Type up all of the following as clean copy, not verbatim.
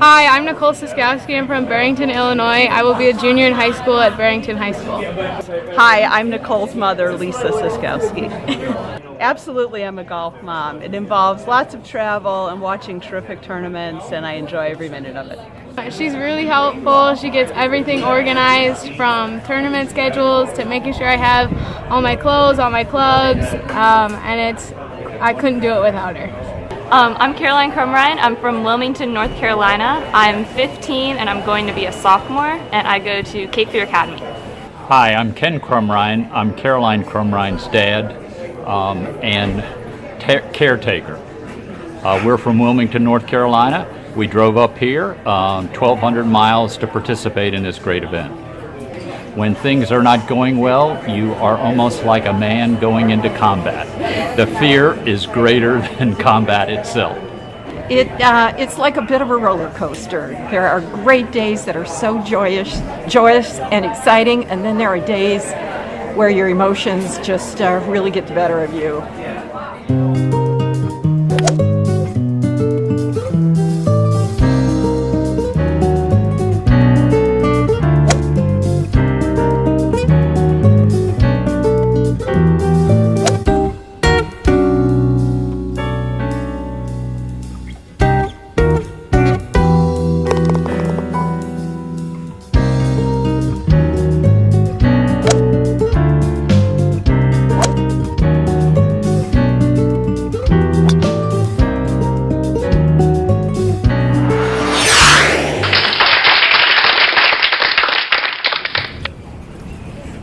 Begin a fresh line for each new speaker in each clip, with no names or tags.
Hi, I'm Nicole Siskowski. I'm from Barrington, Illinois. I will be a junior in high school at Barrington High School.
Hi, I'm Nicole's mother, Lisa Siskowski. Absolutely, I'm a golf mom. It involves lots of travel and watching terrific tournaments, and I enjoy every minute of it.
She's really helpful. She gets everything organized from tournament schedules to making sure I have all my clothes, all my clubs, and I couldn't do it without her.
I'm Caroline Crumrine. I'm from Wilmington, North Carolina. I'm 15 and I'm going to be a sophomore, and I go to Cape Fear Academy.
Hi, I'm Ken Crumrine. I'm Caroline Crumrine's dad and caretaker. We're from Wilmington, North Carolina. We drove up here 1,200 miles to participate in this great event. When things are not going well, you are almost like a man going into combat. The fear is greater than combat itself.
It's like a bit of a roller coaster. There are great days that are so joyous and exciting, and then there are days where your emotions just really get the better of you.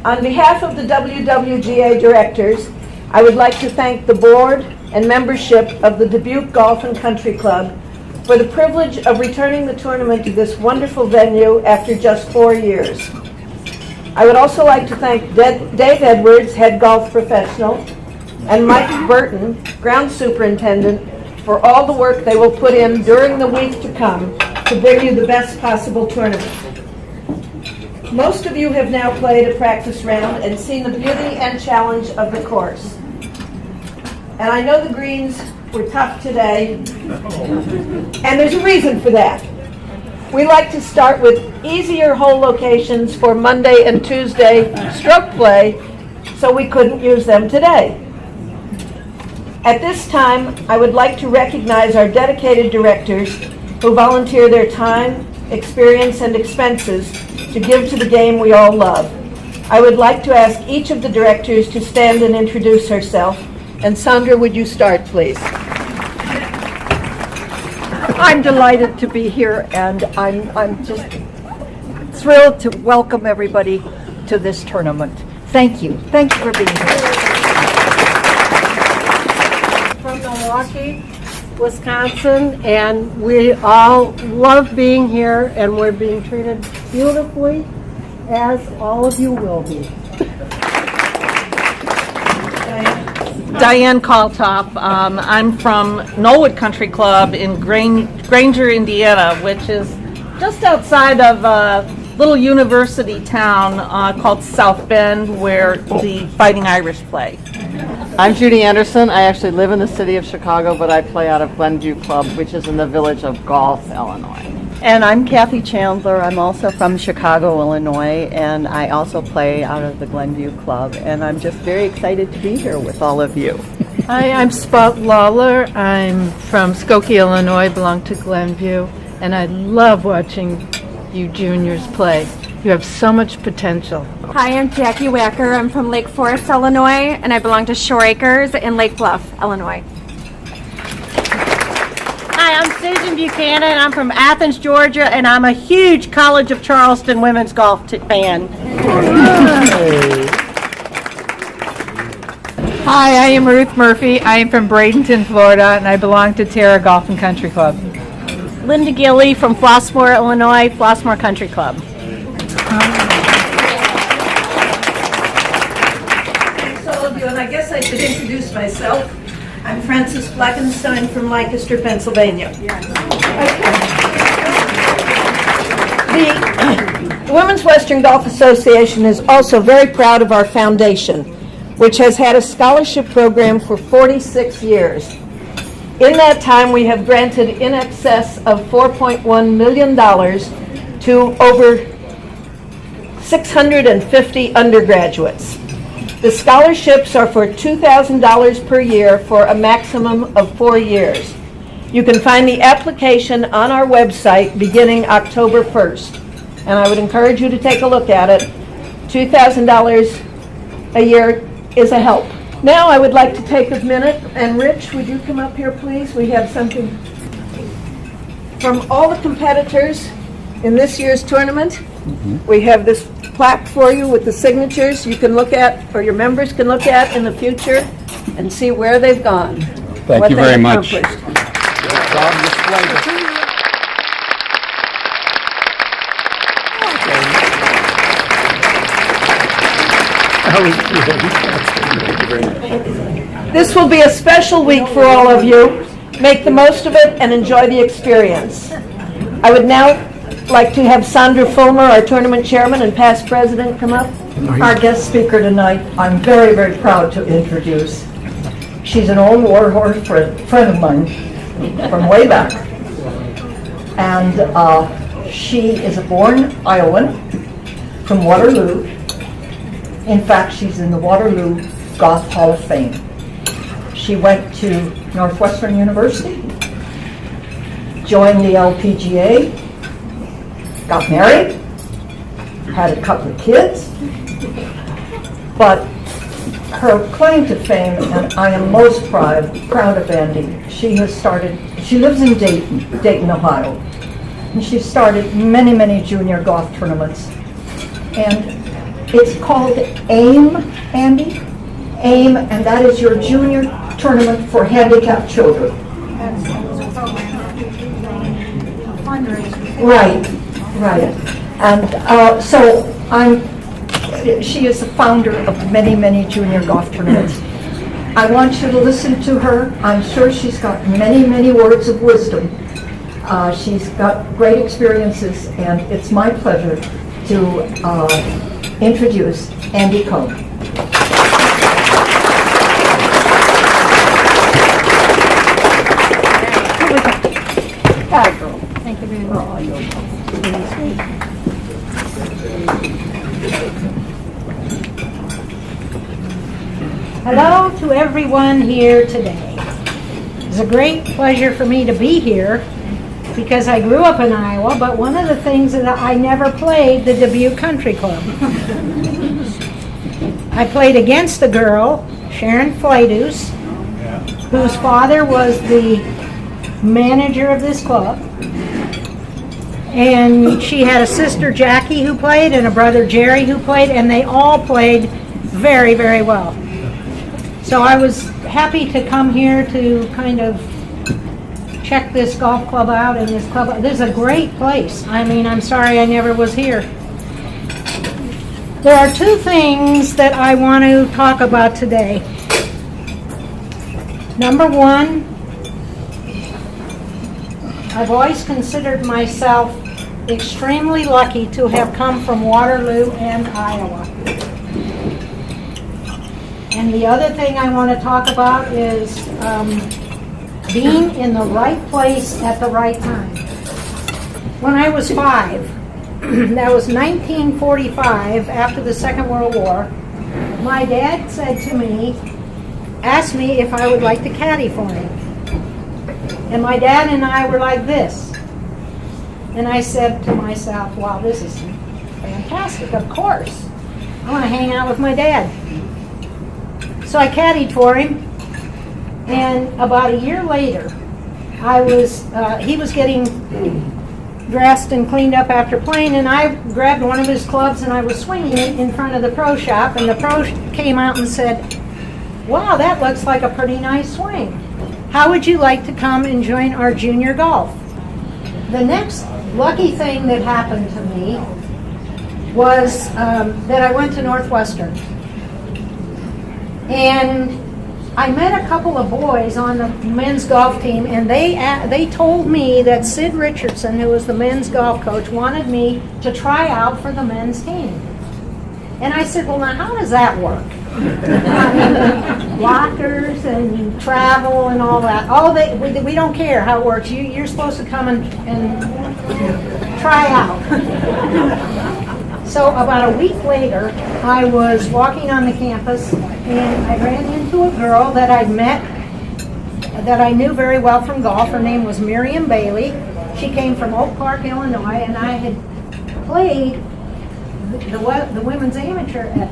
On behalf of the WWGA directors, I would like to thank the board and membership of the Dubuque Golf Country Club for the privilege of returning the tournament to this wonderful venue after just 4 years. I would also like to thank Dave Edwards, head golf professional, and Mike Burton, ground superintendent, for all the work they will put in during the week to come to bring you the best possible tournament. Most of you have now played a practice round and seen the beauty and challenge of the course. And I know the greens were tough today, and there's a reason for that. We like to start with easier hole locations for Monday and Tuesday stroke play, so we couldn't use them today. At this time, I would like to recognize our dedicated directors who volunteer their time, experience, and expenses to give to the game we all love. I would like to ask each of the directors to stand and introduce herself. And Sandra, would you start, please?
I'm delighted to be here, and I'm just thrilled to welcome everybody to this tournament. Thank you. Thank you for being here.
From Milwaukee, Wisconsin, and we all love being here, and we're being treated beautifully, as all of you will be.
Diane Kalthoff. I'm from Knollwood Country Club in Granger, Indiana, which is just outside of a little university town called South Bend, where the Fighting Irish play.
I'm Judy Anderson. I actually live in the city of Chicago, but I play out of Glenview Club, which is in the village of Gulf, Illinois.
And I'm Kathy Chandler. I'm also from Chicago, Illinois, and I also play out of the Glenview Club. And I'm just very excited to be here with all of you.
Hi, I'm Spot Lawler. I'm from Skokie, Illinois, belong to Glenview, and I love watching you juniors play. You have so much potential.
Hi, I'm Jackie Wacker. I'm from Lake Forest, Illinois, and I belong to Shore Acres in Lake Bluff, Illinois.
Hi, I'm Susan Buchanan. I'm from Athens, Georgia, and I'm a huge College of Charleston women's golf fan.
Hi, I am Ruth Murphy. I am from Bradenton, Florida, and I belong to Terra Golf and Country Club.
Linda Gilly from Flossmoor, Illinois, Flossmoor Country Club.
All of you, and I guess I should introduce myself. I'm Frances Blackenstein from Lancaster, Pennsylvania. The Women's Western Golf Association is also very proud of our foundation, which has had a scholarship program for 46 years. In that time, we have granted in excess of $4.1 million to over 650 undergraduates. The scholarships are for $2,000 per year for a maximum of 4 years. You can find the application on our website beginning October 1st, and I would encourage you to take a look at it. $2,000 a year is a help. Now I would like to take a minute, and Rich, would you come up here, please? We have something from all the competitors in this year's tournament. We have this plaque for you with the signatures you can look at, or your members can look at in the future and see where they've gone.
Thank you very much.
This will be a special week for all of you. Make the most of it and enjoy the experience. I would now like to have Sandra Fulmer, our tournament chairman and past president, come up.
Our guest speaker tonight, I'm very, very proud to introduce. She's an old warhorse friend of mine from way back. And she is a born Iowan from Waterloo. In fact, she's in the Waterloo Golf Hall of Fame. She went to Northwestern University, joined the LPGA, got married, had a couple of kids, but her claim to fame, and I am most proud of Andy, she lives in Dayton, Ohio, and she started many, many junior golf tournaments. And it's called AIM, Andy, AIM, and that is your junior tournament for handicapped children. Right. And so she is the founder of many, many junior golf tournaments. I want you to listen to her. I'm sure she's got many, many words of wisdom. She's got great experiences, and it's my pleasure to introduce Andy Cohn.
Thank you very much. Hello to everyone here today. It's a great pleasure for me to be here because I grew up in Iowa, but one of the things that I never played the Dubuque Country Club. I played against a girl, Sharon Flatus, whose father was the manager of this club. And she had a sister, Jackie, who played, and a brother, Jerry, who played, and they all played very, very well. So I was happy to come here to kind of check this golf club out, and this club. This is a great place. I mean, I'm sorry I never was here. There are two things that I want to talk about today. Number one, I've always considered myself extremely lucky to have come from Waterloo and Iowa. And the other thing I want to talk about is being in the right place at the right time. When I was 5, that was 1945, after the Second World War, my dad said to me, asked me if I would like to caddy for him. And my dad and I were like this. And I said to myself, wow, this is fantastic, of course. I want to hang out with my dad. So I caddied for him. And about a year later, he was getting dressed and cleaned up after playing, and I grabbed one of his clubs and I was swinging it in front of the pro shop, and the pro came out and said, wow, that looks like a pretty nice swing. How would you like to come and join our junior golf? The next lucky thing that happened to me was that I went to Northwestern. And I met a couple of boys on the men's golf team, and they told me that Sid Richardson, who was the men's golf coach, wanted me to try out for the men's team. And I said, well, now how does that work? lockers and travel and all that. We don't care how it works. You're supposed to come and try out. So about a week later, I was walking on the campus and I ran into a girl that I'd met, that I knew very well from golf. Her name was Miriam Bailey. She came from Oak Park, Illinois, and I had played the women's amateur at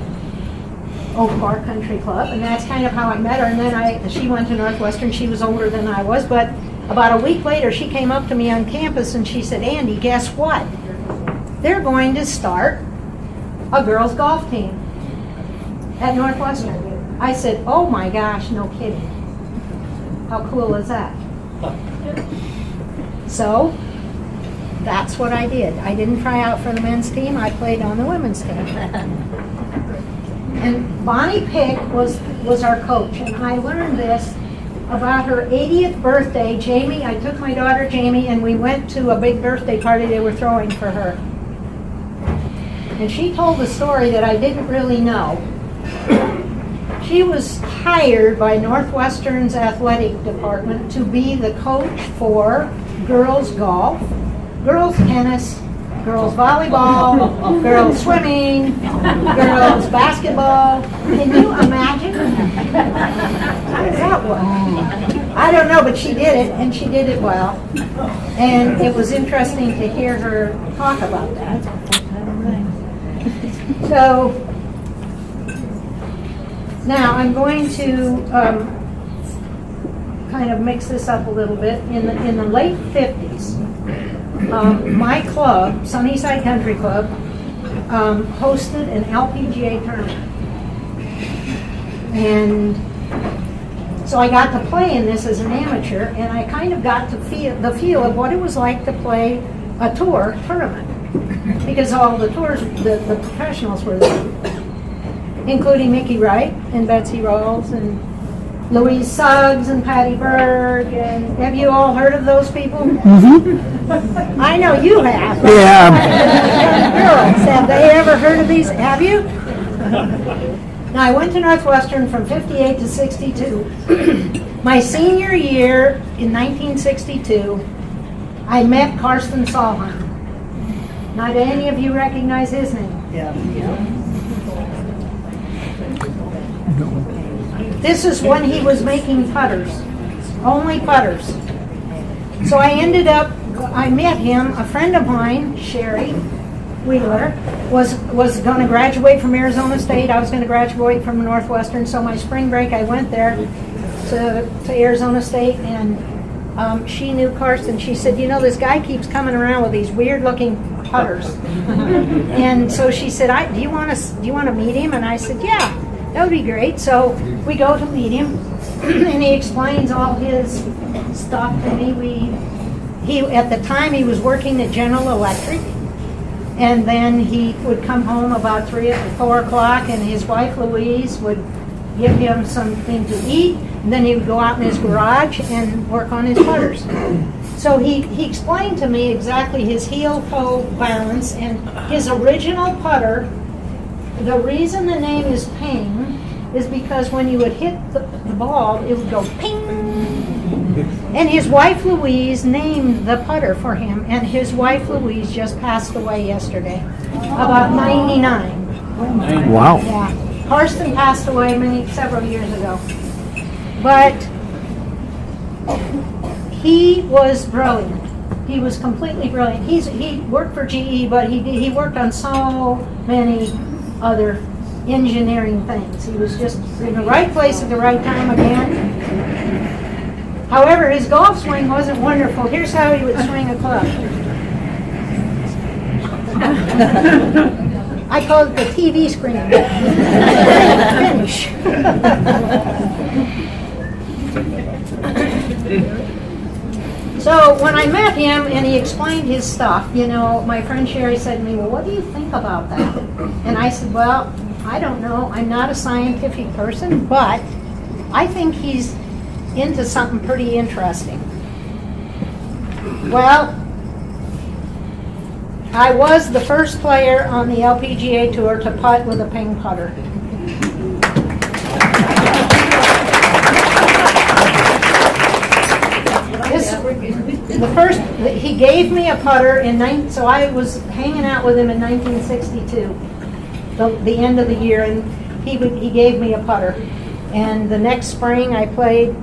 Oak Park Country Club, and that's kind of how I met her. And then she went to Northwestern. She was older than I was, but about a week later, she came up to me on campus and she said, "Andy, guess what? They're going to start a girls' golf team at Northwestern." I said, "Oh my gosh, no kidding. How cool is that?" So that's what I did. I didn't try out for the men's team. I played on the women's team. And Bonnie Pick was our coach, and I learned this about her 80th birthday. Jamie, I took my daughter Jamie, and we went to a big birthday party they were throwing for her. And she told a story that I didn't really know. She was hired by Northwestern's athletic department to be the coach for girls golf, girls tennis, girls volleyball, girls swimming, girls basketball. Can you imagine? How does that work? I don't know, but she did it, and she did it well. And it was interesting to hear her talk about that. So now I'm going to kind of mix this up a little bit. In the late 50s, my club, Sunnyside Country Club, hosted an LPGA tournament. And so I got to play in this as an amateur, and I kind of got to feel the feel of what it was like to play a tour tournament. Because all the tours, the professionals were there, including Mickey Wright and Betsy Rawls and Louise Suggs and Patty Berg. And have you all heard of those people? Mm-hmm. I know you have.
Yeah.
Girls, have they ever heard of these? Have you? Now, I went to Northwestern from 58 to 62. My senior year in 1962, I met Karsten Solheim. Now, do any of you recognize his name?
Yeah.
This is when he was making putters, only putters. So I met him, a friend of mine, Sherry Wheeler, was going to graduate from Arizona State. I was going to graduate from Northwestern, so my spring break I went there to Arizona State, and she knew Karsten. She said, "You know, this guy keeps coming around with these weird-looking putters." And so she said, "Do you want to meet him?" And I said, "Yeah, that would be great." So we go to meet him, and he explains all his stuff to me. He at the time he was working at General Electric, and then he would come home about 3 or 4 o'clock, and his wife Louise would give him something to eat, and then he would go out in his garage and work on his putters. So he explained to me exactly his heel-toe balance, and his original putter. The reason the name is ping is because when you would hit the ball, it would go ping. And his wife Louise named the putter for him, and his wife Louise just passed away yesterday, about 99.
Wow.
Yeah, Karsten passed away several years ago. But he was brilliant. He was completely brilliant. He worked for GE, but he worked on so many other engineering things. He was just in the right place at the right time again. However, his golf swing wasn't wonderful. Here's how he would swing a club. I call it the TV screen. Finish. So when I met him and he explained his stuff, you know, my friend Sherry said to me, "Well, what do you think about that?" And I said, "Well, I don't know. I'm not a scientific person, but I think he's into something pretty interesting." Well, I was the first player on the LPGA Tour to putt with a ping putter. he gave me a putter so I was hanging out with him in 1962, the end of the year, and he gave me a putter. And the next spring I played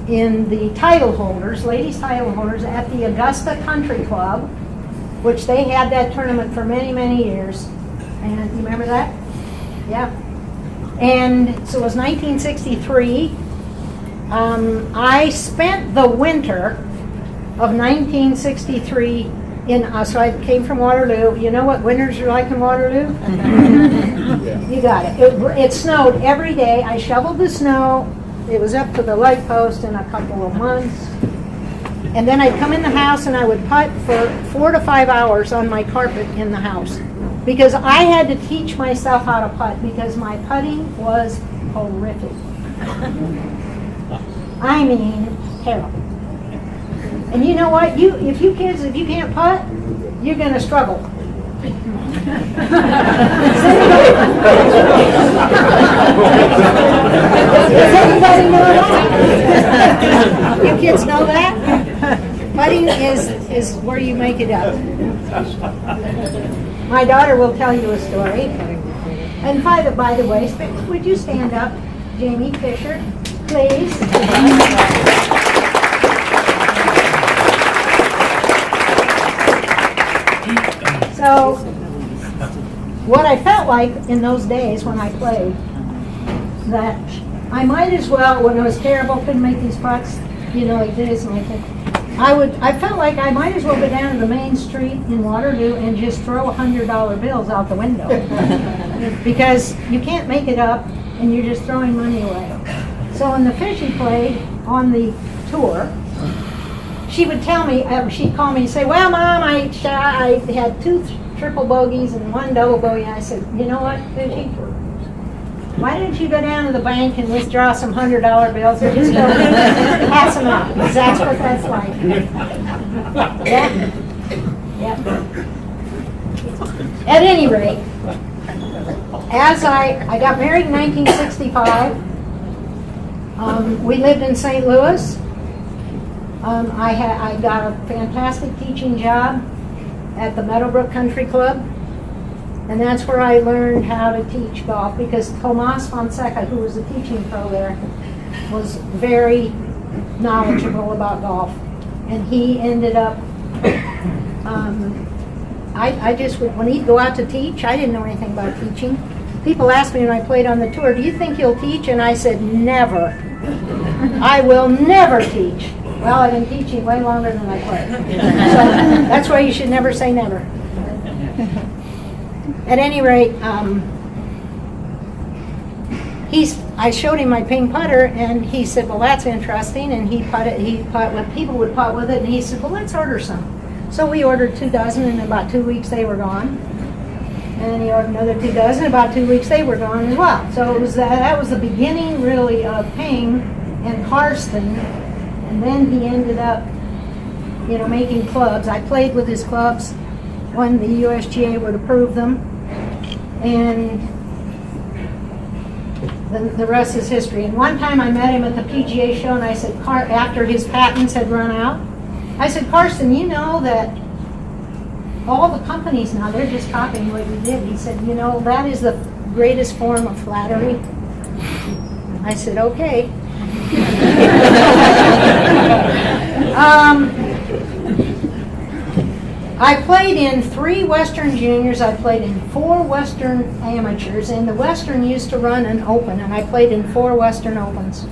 in the title holders, ladies title holders, at the Augusta Country Club, which they had that tournament for many, many years. And you remember that? Yeah. And so it was 1963. I spent the winter of 1963 so I came from Waterloo. You know what winters are like in Waterloo? You got it. It snowed every day. I shoveled the snow. It was up to the light post in a couple of months. And then I'd come in the house and I would putt for 4 to 5 hours on my carpet in the house. Because I had to teach myself how to putt because my putting was horrific. I mean, terrible. And you know what? If you can't putt, you're going to struggle. Does anybody know that? You kids know that? Putting is where you make it up. My daughter will tell you a story. And by the way, would you stand up, Jamie Fisher, please? So, what I felt like in those days when I played, that I might as well, when it was terrible, couldn't make these putts, like this, and I felt like I might as well go down to the main street in Waterloo and just throw $100 bills out the window. Because you can't make it up, and you're just throwing money away. So when the fishing played on the tour, she would tell me, she'd call me and say, well, Mom, I had 2 triple bogeys and 1 double bogey. I said, you know what, Fishy? Why didn't you go down to the bank and withdraw some $100 bills and just go pass them out? Because that's what that's like. Yeah. At any rate, as I got married in 1965, we lived in St. Louis. I got a fantastic teaching job at the Meadowbrook Country Club, and that's where I learned how to teach golf because Tomas Fonseca, who was the teaching pro there, was very knowledgeable about golf, and he ended up. When he'd go out to teach, I didn't know anything about teaching. People asked me when I played on the tour, "Do you think you'll teach?" And I said, "Never. I will never teach." Well, I've been teaching way longer than I played. So that's why you should never say never. At any rate, I showed him my ping putter, and he said, "Well, that's interesting." And he people would putt with it, and he said, "Well, let's order some." So we ordered 2 dozen, and in about 2 weeks they were gone. And then he ordered another 2 dozen. About 2 weeks they were gone as well. So it was that was the beginning, really, of Ping and Karsten. And then he ended up, making clubs. I played with his clubs when the USGA would approve them. And then the rest is history. And one time I met him at the PGA show, and I said, after his patents had run out, I said, "Karsten, you know that all the companies now, they're just copying what you did." He said, "That is the greatest form of flattery." I said, "Okay." I played in 3 Western Juniors, I played in 4 Western Amateurs, and the Western used to run an Open, and I played in 4 Western Opens.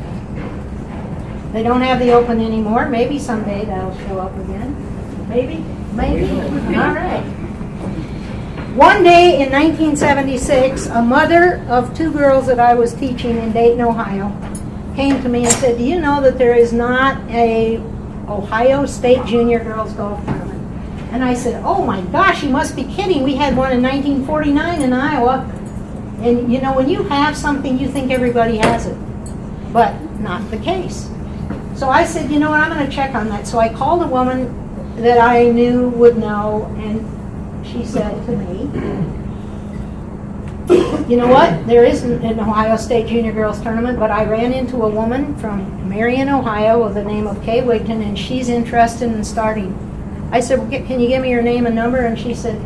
They don't have the Open anymore. Maybe someday that'll show up again. Maybe. All right. One day in 1976, a mother of 2 girls that I was teaching in Dayton, Ohio, came to me and said, "Do you know that there is not a Ohio State Junior Girls Golf Tournament?" And I said, "Oh my gosh, you must be kidding. We had one in 1949 in Iowa." And when you have something, you think everybody has it. But not the case. So I said, "You know what, I'm going to check on that." So I called a woman that I knew would know, and she said to me, You know what? There isn't an Ohio State Junior Girls Tournament, but I ran into a woman from Marion, Ohio with the name of Kay Wigton, and she's interested in starting. I said, well, can you give me your name and number? And she said,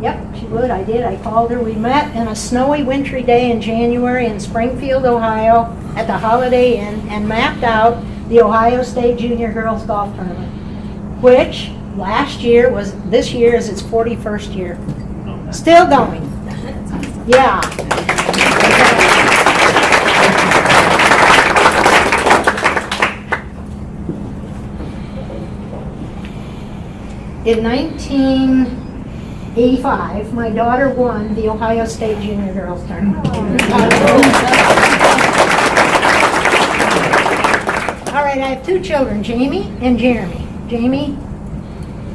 yep, she would. I did. I called her. We met on a snowy, wintry day in January in Springfield, Ohio at the Holiday Inn and mapped out the Ohio State Junior Girls Golf Tournament, which this year is its 41st year. Still going. Yeah. In 1985, my daughter won the Ohio State Junior Girls Tournament. All right, I have two children, Jamie and Jeremy. Jamie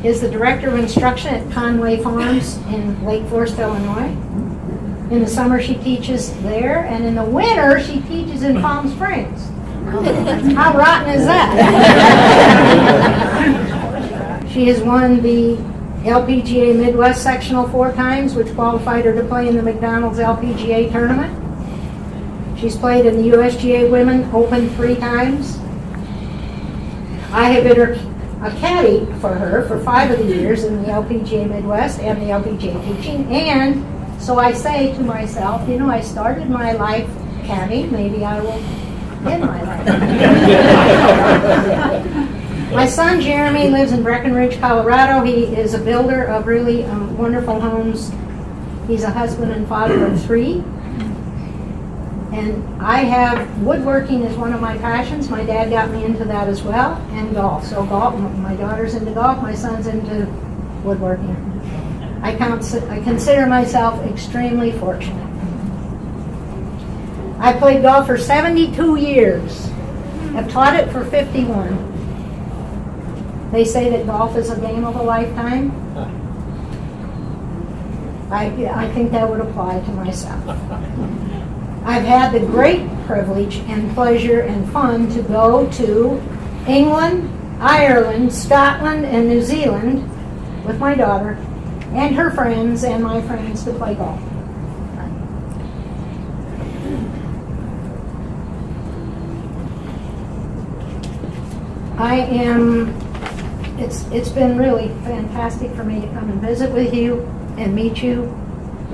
is the Director of Instruction at Conway Farms in Lake Forest, Illinois. In the summer, she teaches there, and in the winter, she teaches in Palm Springs. How rotten is that? She has won the LPGA Midwest Sectional 4 times, which qualified her to play in the McDonald's LPGA tournament. She's played in the USGA Women Open 3 times. I have been a caddy for her for 5 of the years in the LPGA Midwest and the LPGA teaching, and so I say to myself, you know, I started my life caddying, maybe I will end my life. My son Jeremy lives in Breckenridge, Colorado. He is a builder of really wonderful homes. He's a husband and father of 3. And woodworking is one of my passions. My dad got me into that as well, and golf. So golf, my daughter's into golf, my son's into woodworking. I consider myself extremely fortunate. I played golf for 72 years. I've taught it for 51. They say that golf is a game of a lifetime. I think that would apply to myself. I've had the great privilege and pleasure and fun to go to England, Ireland, Scotland, and New Zealand with my daughter and her friends and my friends to play golf. It's been really fantastic for me to come and visit with you and meet you,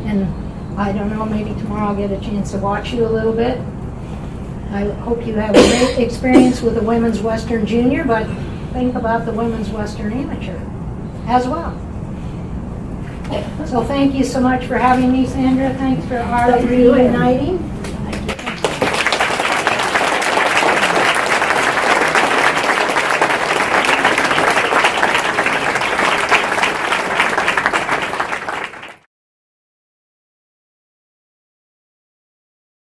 and I don't know, maybe tomorrow I'll get a chance to watch you a little bit. I hope you have a great experience with the Women's Western Junior, but think about the Women's Western Amateur as well. So thank you so much for having me, Sandra. Thanks for our reuniting.